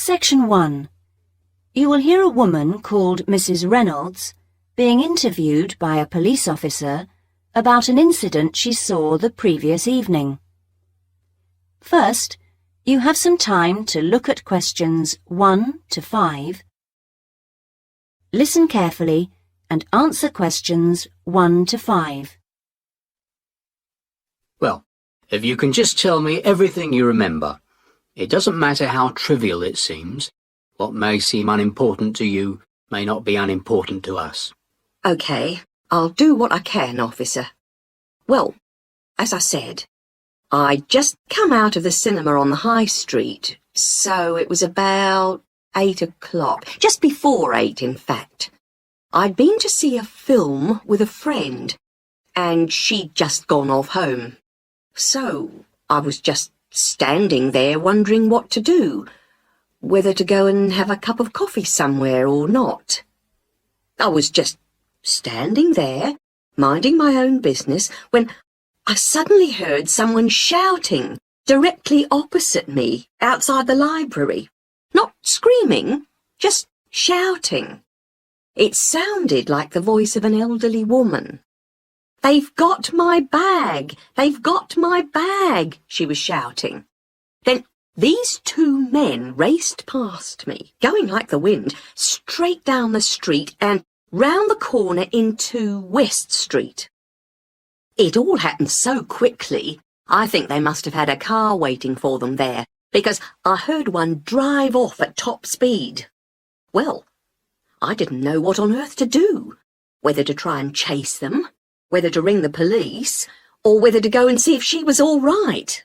Section 1. You will hear a woman called Mrs. Reynolds being interviewed by a police officer about an incident she saw the previous evening. First, you have some time to look at questions 1 to 5. Listen carefully and answer questions 1 to 5. Well, if you can just tell me everything you remember. It doesn't matter how trivial it seems. What may seem unimportant to you may not be unimportant to us. OK, I'll do what I can, officer. Well, as I said, I'd just come out of the cinema on the high street, so it was about 8 o'clock, just before 8, in fact. I'd been to see a film with a friend, and she'd just gone off home. So I was just standing there wondering what to do, whether to go and have a cup of coffee somewhere or not. I was just standing there, minding my own business, when I suddenly heard someone shouting directly opposite me outside the library. Not screaming, just shouting. It sounded like the voice of an elderly woman. "They've got my bag! They've got my bag!" she was shouting. Then these two men raced past me, going like the wind, straight down the street and round the corner into West Street. It all happened so quickly, I think they must have had a car waiting for them there, because I heard one drive off at top speed. Well, I didn't know what on earth to do, whether to try and chase them, whether to ring the police, or whether to go and see if she was all right.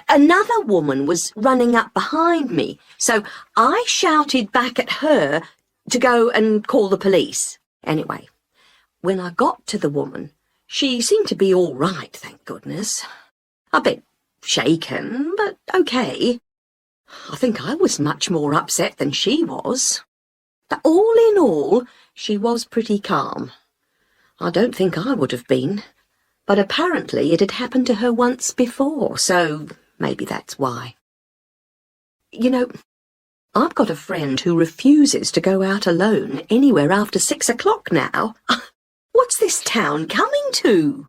Another woman was running up behind me, so I shouted back at her to go and call the police. Anyway, when I got to the woman, she seemed to be all right, thank goodness. A bit shaken, but OK. I think I was much more upset than she was. But all in all, she was pretty calm. I don't think I would have been, but apparently it had happened to her once before, so maybe that's why. You know, I've got a friend who refuses to go out alone anywhere after 6 o'clock now. What's this town coming to?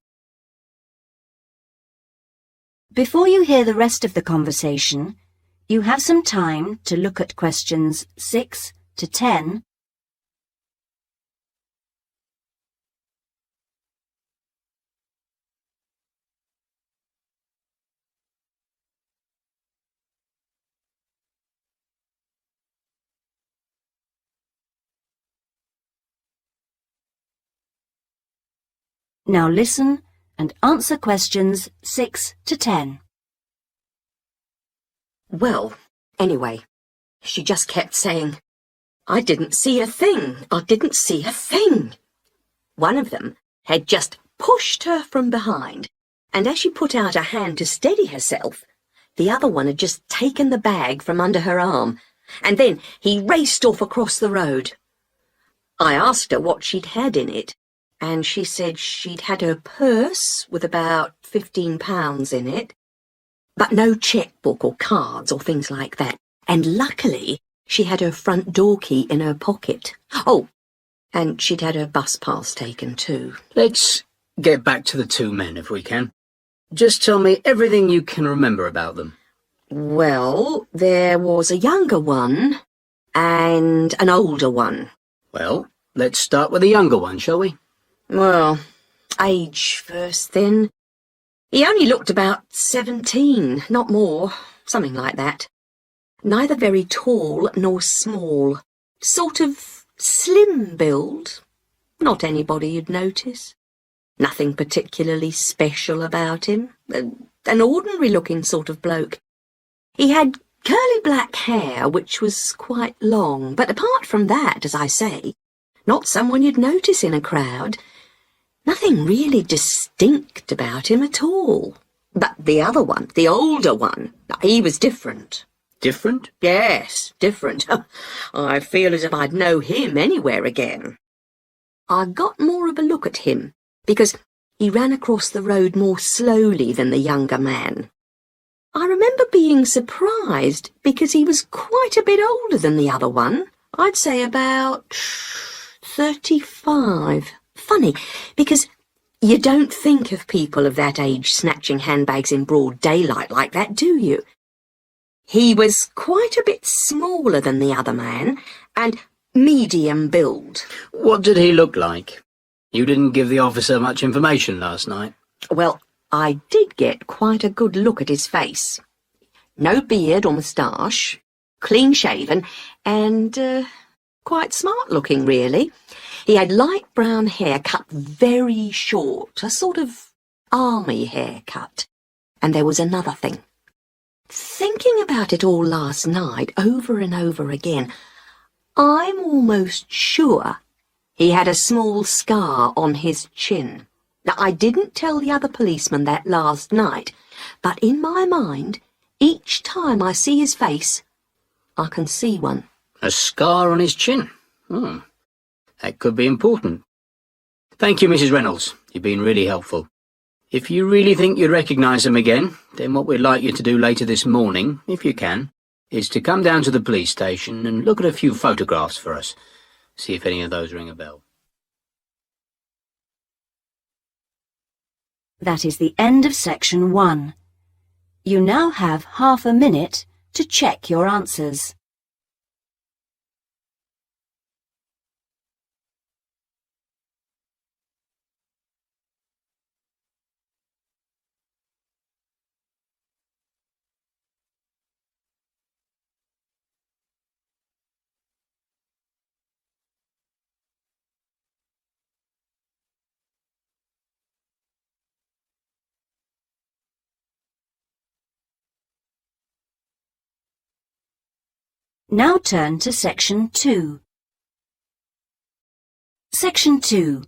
Before you hear the rest of the conversation, you have some time to look at questions 6 to 10. Now listen and answer questions 6 to 10. Well, anyway, she just kept saying, "I didn't see a thing, I didn't see a thing." One of them had just pushed her from behind, and as she put out a hand to steady herself, the other one had just taken the bag from under her arm, and then he raced off across the road. I asked her what she'd had in it, and she said she'd had her purse with about £15 in it, but no chequebook or cards or things like that, and luckily she had her front door key in her pocket. Oh, and she'd had her bus pass taken too. Let's get back to the two men if we can. Just tell me everything you can remember about them. Well, there was a younger one and an older one. Well, let's start with the younger one, shall we? Well, age first then. He only looked about 17, not more, something like that. Neither very tall nor small. Sort of slim build. Not anybody you'd notice. Nothing particularly special about him. An ordinary-looking sort of bloke. He had curly black hair, which was quite long, but apart from that, as I say, not someone you'd notice in a crowd. Nothing really distinct about him at all. But the other one, the older one, he was different. Different? Yes, different. I feel as if I'd know him anywhere again. I got more of a look at him, because he ran across the road more slowly than the younger man. I remember being surprised because he was quite a bit older than the other one. I'd say about 35. Funny, because you don't think of people of that age snatching handbags in broad daylight like that, do you? He was quite a bit smaller than the other man and medium build. What did he look like? You didn't give the officer much information last night. Well, I did get quite a good look at his face. No beard or moustache, clean-shaven, and quite smart-looking, really. He had light brown hair cut very short, a sort of army haircut. And there was another thing. Thinking about it all last night, over and over again, I'm almost sure he had a small scar on his chin. Now, I didn't tell the other policeman that last night, but in my mind, each time I see his face, I can see one. A scar on his chin? That could be important. Thank you, Mrs. Reynolds. You've been really helpful. If you really think you'd recognise him again, then what we'd like you to do later this morning, if you can, is to come down to the police station and look at a few photographs for us. See if any of those ring a bell. That is the end of section 1. You now have half a minute to check your answers. Now turn to section 2. Section 2.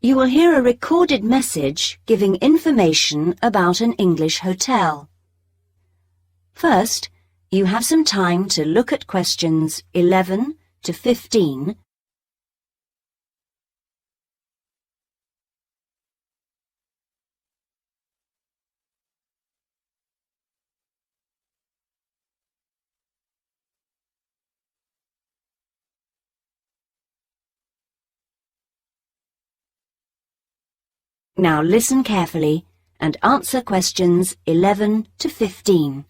You will hear a recorded message giving information about an English hotel. First, you have some time to look at questions 11 to 15. Now listen carefully and answer questions 11 to 15.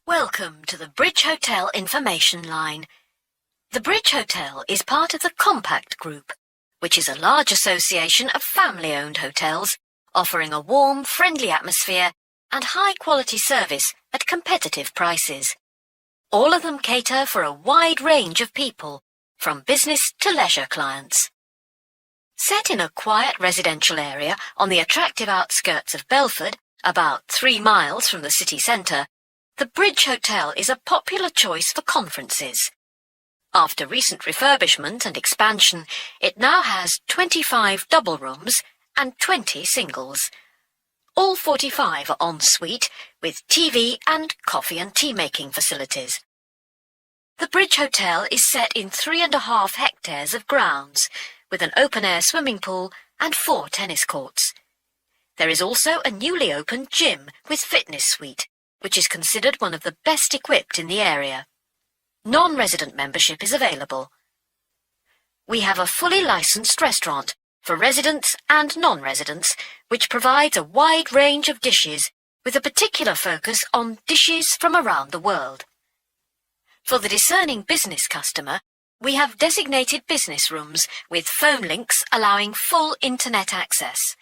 Welcome to the Bridge Hotel Information Line. The Bridge Hotel is part of the Compact Group, which is a large association of family-owned hotels offering a warm, friendly atmosphere and high-quality service at competitive prices. All of them cater for a wide range of people, from business to leisure clients. Set in a quiet residential area on the attractive outskirts of Belford, about 3 miles from the city centre, the Bridge Hotel is a popular choice for conferences. After recent refurbishment and expansion, it now has 25 double rooms and 20 singles. All 45 are en suite with TV and coffee and tea making facilities. The Bridge Hotel is set in 3.5 hectares of grounds, with an open-air swimming pool and 4 tennis courts. There is also a newly opened gym with fitness suite, which is considered one of the best equipped in the area. Non-resident membership is available. We have a fully licensed restaurant for residents and non-residents, which provides a wide range of dishes with a particular focus on dishes from around the world. For the discerning business customer, we have designated business rooms with phone links allowing full internet access.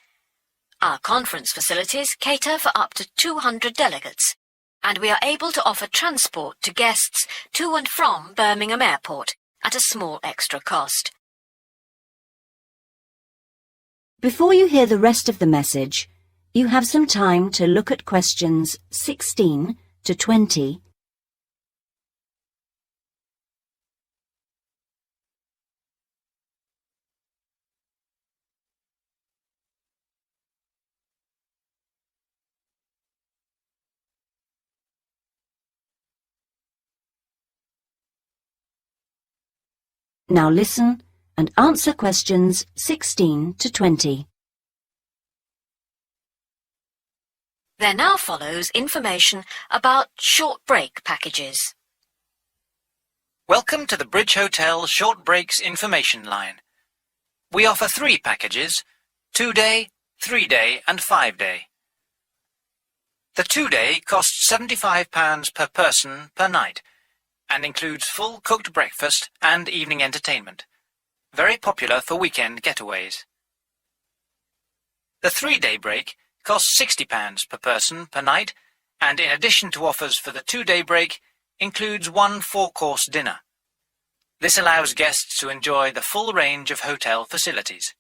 Our conference facilities cater for up to 200 delegates, and we are able to offer transport to guests to and from Birmingham Airport at a small extra cost. Before you hear the rest of the message, you have some time to look at questions 16 to 20. Now listen and answer questions 16 to 20. There now follows information about short break packages. Welcome to the Bridge Hotel Short Breaks Information Line. We offer 3 packages: 2-day, 3-day and 5-day. The 2-day costs £75 per person per night and includes full cooked breakfast and evening entertainment. Very popular for weekend getaways. The 3-day break costs £60 per person per night and, in addition to offers for the 2-day break, includes 1 4-course dinner. This allows guests to enjoy the full range of hotel facilities.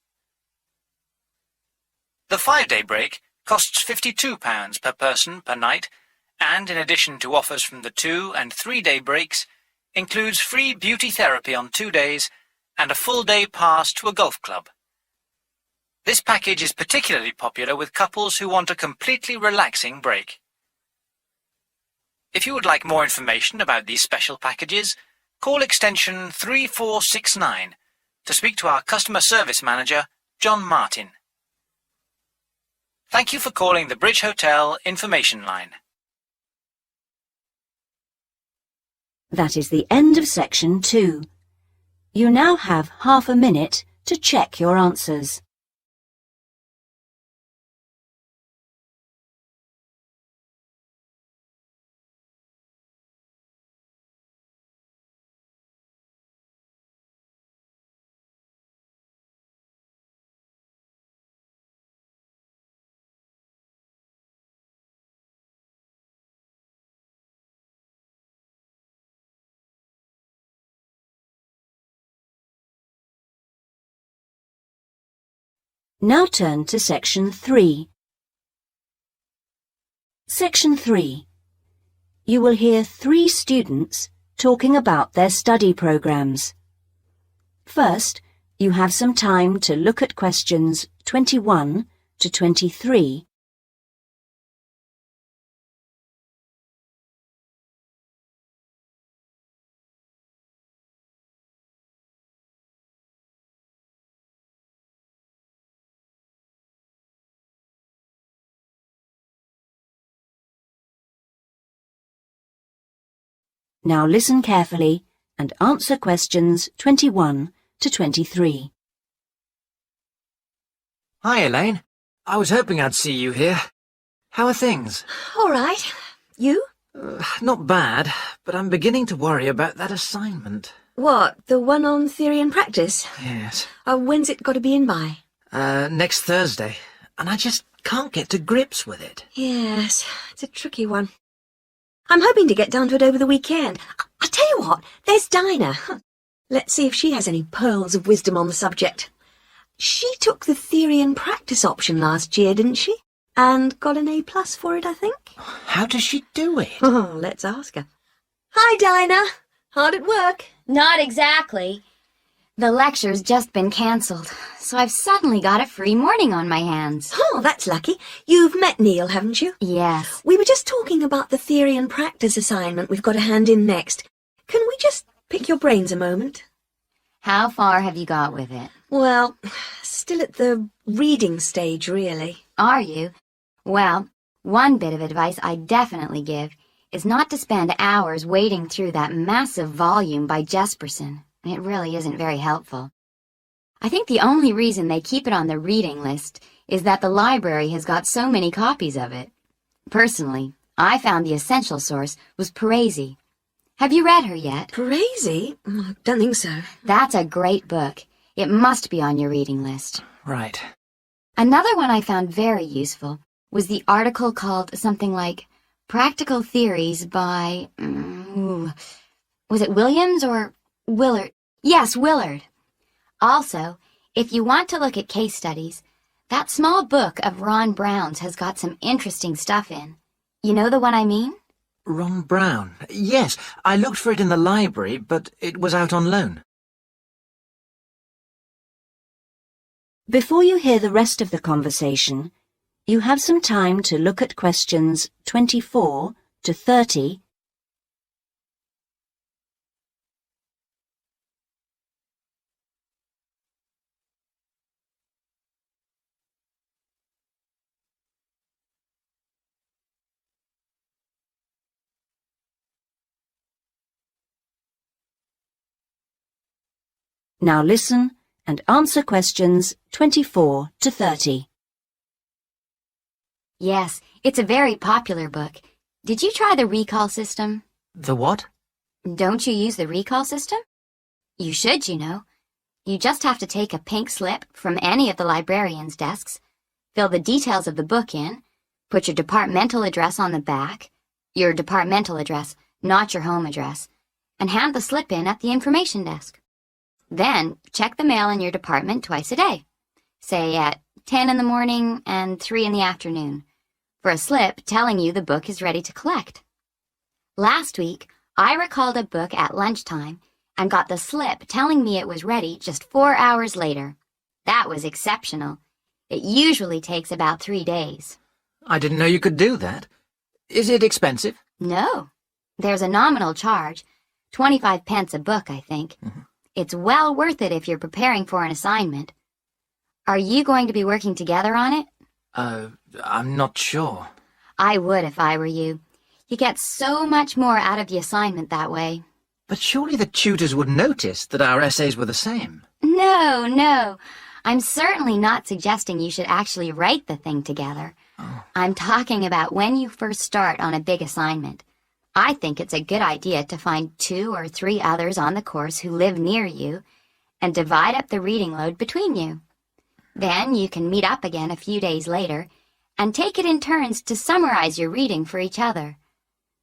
The 5-day break costs £52 per person per night and, in addition to offers from the 2- and 3-day breaks, includes free beauty therapy on 2 days and a full-day pass to a golf club. This package is particularly popular with couples who want a completely relaxing break. If you would like more information about these special packages, call extension 3469 to speak to our customer service manager, John Martin. Thank you for calling the Bridge Hotel Information Line. That is the end of section 2. You now have half a minute to check your answers. Now turn to section 3. Section 3. You will hear 3 students talking about their study programs. First, you have some time to look at questions 21 to 23. Now listen carefully and answer questions 21 to 23. Hi, Elaine. I was hoping I'd see you here. How are things? All right. You? Not bad, but I'm beginning to worry about that assignment. What, the one on theory and practice? Yes. When's it got to be in by? Next Thursday. And I just can't get to grips with it. Yes, it's a tricky one. I'm hoping to get down to it over the weekend. I'll tell you what, there's Dinah. Let's see if she has any pearls of wisdom on the subject. She took the theory and practice option last year, didn't she? And got an A+ for it, I think. How does she do it? Oh, let's ask her. Hi, Dinah. Hard at work? Not exactly. The lecture's just been cancelled, so I've suddenly got a free morning on my hands. Oh, that's lucky. You've met Neil, haven't you? Yes. We were just talking about the theory and practice assignment we've got to hand in next. Can we just pick your brains a moment? How far have you got with it? Well, still at the reading stage, really. Are you? Well, one bit of advice I definitely give is not to spend hours wading through that massive volume by Jesperson. It really isn't very helpful. I think the only reason they keep it on the reading list is that the library has got so many copies of it. Personally, I found the essential source was Parisi. Have you read her yet? Parisi? I don't think so. That's a great book. It must be on your reading list. Right. Another one I found very useful was the article called something like Practical Theories by... was it Williams or Willard? Yes, Willard. Also, if you want to look at case studies, that small book of Ron Brown's has got some interesting stuff in. You know the one I mean? Ron Brown. Yes, I looked for it in the library, but it was out on loan. Before you hear the rest of the conversation, you have some time to look at questions 24 to 30 Now listen and answer questions 24 to 30. Yes, it's a very popular book. Did you try the recall system? The what? Don't you use the recall system? You should, you know. You just have to take a pink slip from any of the librarian's desks, fill the details of the book in, put your departmental address on the back, your departmental address, not your home address, and hand the slip in at the information desk. Then check the mail in your department twice a day, say at 10 in the morning and 3 in the afternoon, for a slip telling you the book is ready to collect. Last week, I recalled a book at lunchtime and got the slip telling me it was ready just 4 hours later. That was exceptional. It usually takes about 3 days. I didn't know you could do that. Is it expensive? No. There's a nominal charge, 25 pence a book, I think. It's well worth it if you're preparing for an assignment. Are you going to be working together on it? I'm not sure. I would if I were you. You get so much more out of the assignment that way. But surely the tutors would notice that our essays were the same. No. I'm certainly not suggesting you should actually write the thing together. I'm talking about when you first start on a big assignment. I think it's a good idea to find 2 or 3 others on the course who live near you and divide up the reading load between you. Then you can meet up again a few days later and take it in turns to summarize your reading for each other.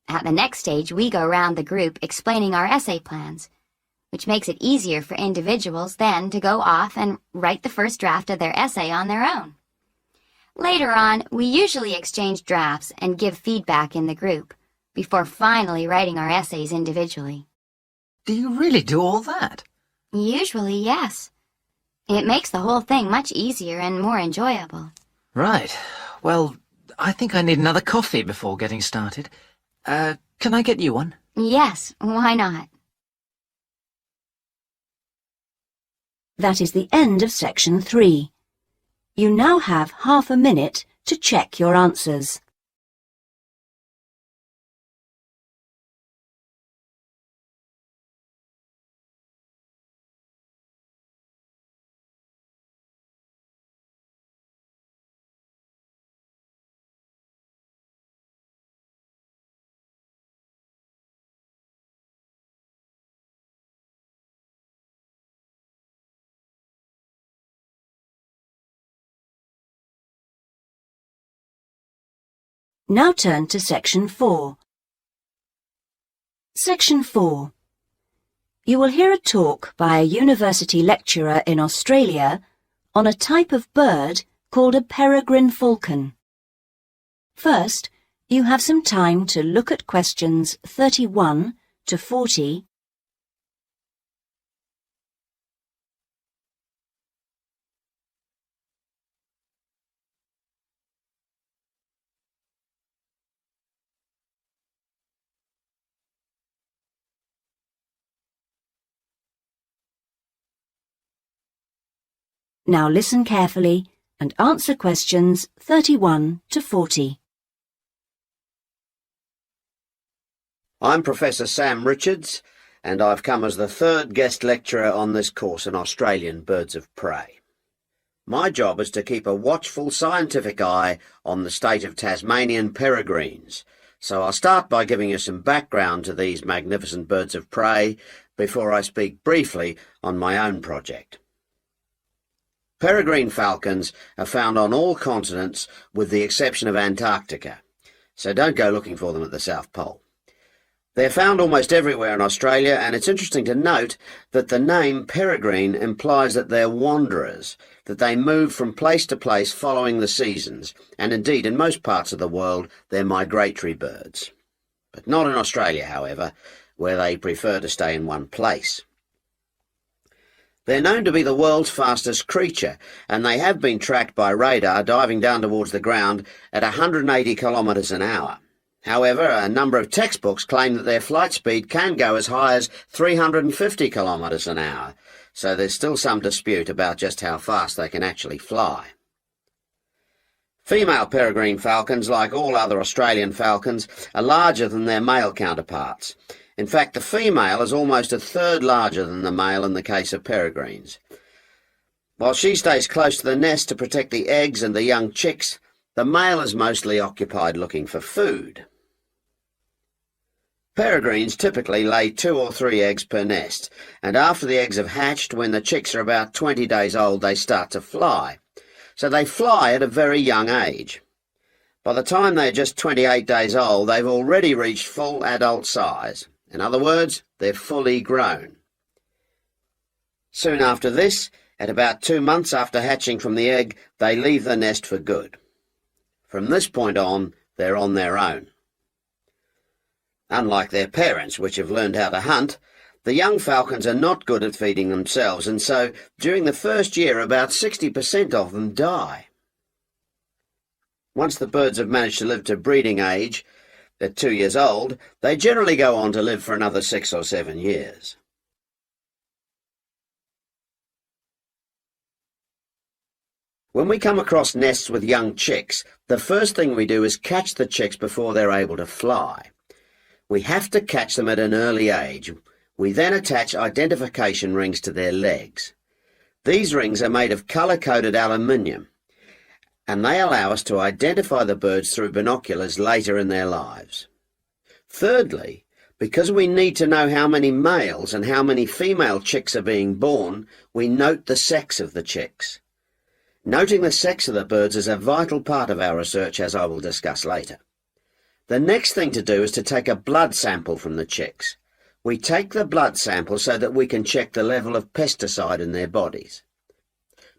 At the next stage, we go around the group explaining our essay plans, which makes it easier for individuals then to go off and write the first draft of their essay on their own. Later on, we usually exchange drafts and give feedback in the group before finally writing our essays individually. Do you really do all that? Usually, yes. It makes the whole thing much easier and more enjoyable. Right. Well, I think I need another coffee before getting started. Can I get you one? Yes, why not? That is the end of section 3. You now have half a minute to check your answers. Now turn to section 4. Section 4. You will hear a talk by a university lecturer in Australia on a type of bird called a peregrine falcon. First, you have some time to look at questions 31 to 40. Now listen carefully and answer questions 31 to 40. I'm Professor Sam Richards, and I've come as the 3rd guest lecturer on this course in Australian birds of prey. My job is to keep a watchful scientific eye on the state of Tasmanian peregrines, so I'll start by giving you some background to these magnificent birds of prey before I speak briefly on my own project. Peregrine falcons are found on all continents with the exception of Antarctica, so don't go looking for them at the South Pole. They're found almost everywhere in Australia, and it's interesting to note that the name peregrine implies that they're wanderers, that they move from place to place following the seasons, and indeed in most parts of the world they're migratory birds. But not in Australia, however, where they prefer to stay in one place. They're known to be the world's fastest creature, and they have been tracked by radar diving down towards the ground at 180 kilometres an hour. However, a number of textbooks claim that their flight speed can go as high as 350 kilometres an hour, so there's still some dispute about just how fast they can actually fly. Female peregrine falcons, like all other Australian falcons, are larger than their male counterparts, In fact, the female is almost a third larger than the male in the case of peregrines. While she stays close to the nest to protect the eggs and the young chicks, the male is mostly occupied looking for food. Peregrines typically lay 2 or 3 eggs per nest, and after the eggs have hatched, when the chicks are about 20 days old, they start to fly. So they fly at a very young age. By the time they're just 28 days old, they've already reached full adult size. In other words, they're fully grown. Soon after this, at about 2 months after hatching from the egg, they leave the nest for good. From this point on, they're on their own. Unlike their parents, which have learned how to hunt, the young falcons are not good at feeding themselves, and so during the first year about 60% of them die. Once the birds have managed to live to breeding age, at 2 years old, they generally go on to live for another 6 or 7 years. When we come across nests with young chicks, the first thing we do is catch the chicks before they're able to fly. We have to catch them at an early age. We then attach identification rings to their legs. These rings are made of colour-coded aluminium, and they allow us to identify the birds through binoculars later in their lives. Thirdly, because we need to know how many males and how many female chicks are being born, we note the sex of the chicks. Noting the sex of the birds is a vital part of our research, as I will discuss later. The next thing to do is to take a blood sample from the chicks. We take the blood sample so that we can check the level of pesticide in their bodies.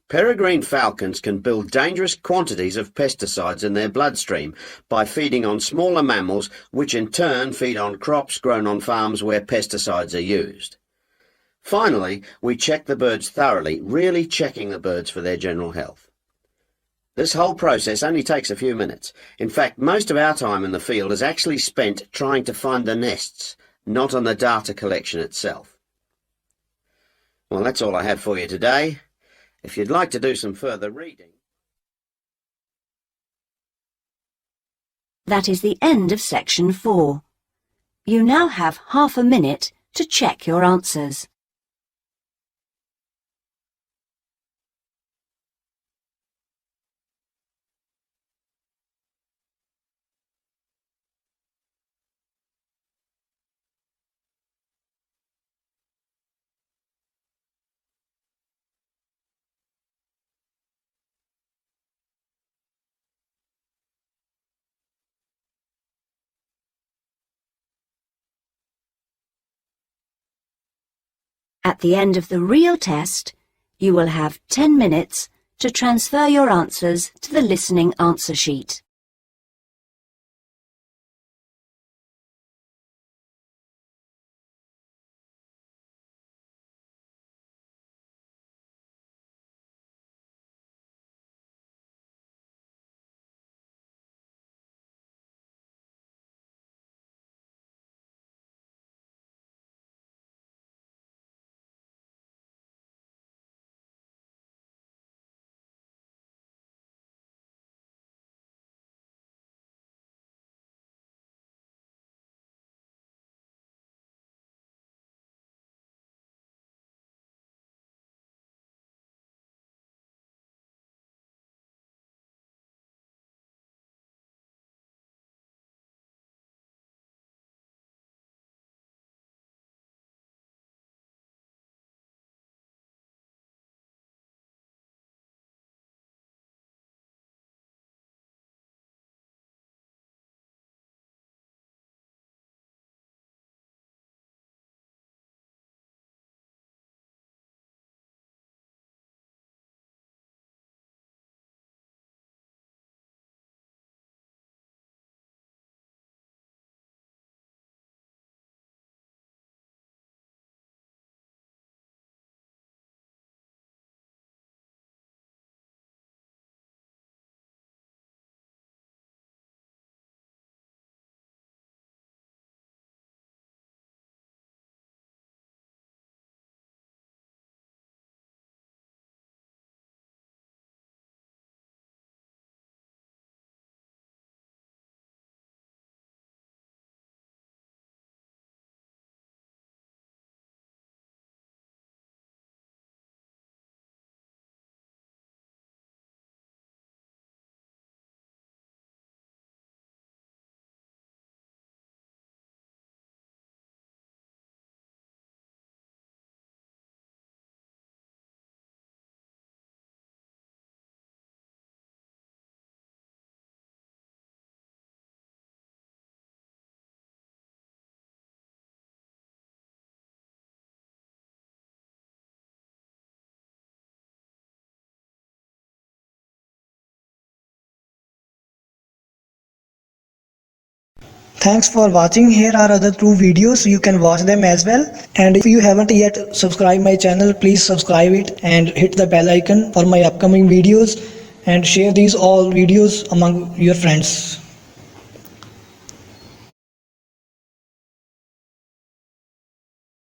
Peregrine falcons can build dangerous quantities of pesticides in their bloodstream by feeding on smaller mammals, which in turn feed on crops grown on farms where pesticides are used. Finally, we check the birds thoroughly, really checking the birds for their general health. This whole process only takes a few minutes. In fact, most of our time in the field is actually spent trying to find the nests, not on the data collection itself. Well, that's all I have for you today. If you'd like to do some further reading... That is the end of section 4. You now have half a minute to check your answers. At the end of the real test, you will have 10 minutes to transfer your answers to the listening answer sheet. Thanks for watching. Here are other 2 videos. You can watch them as well. And if you haven't yet subscribed my channel, please subscribe it and hit the bell icon for my upcoming videos, and share these all videos among your friends.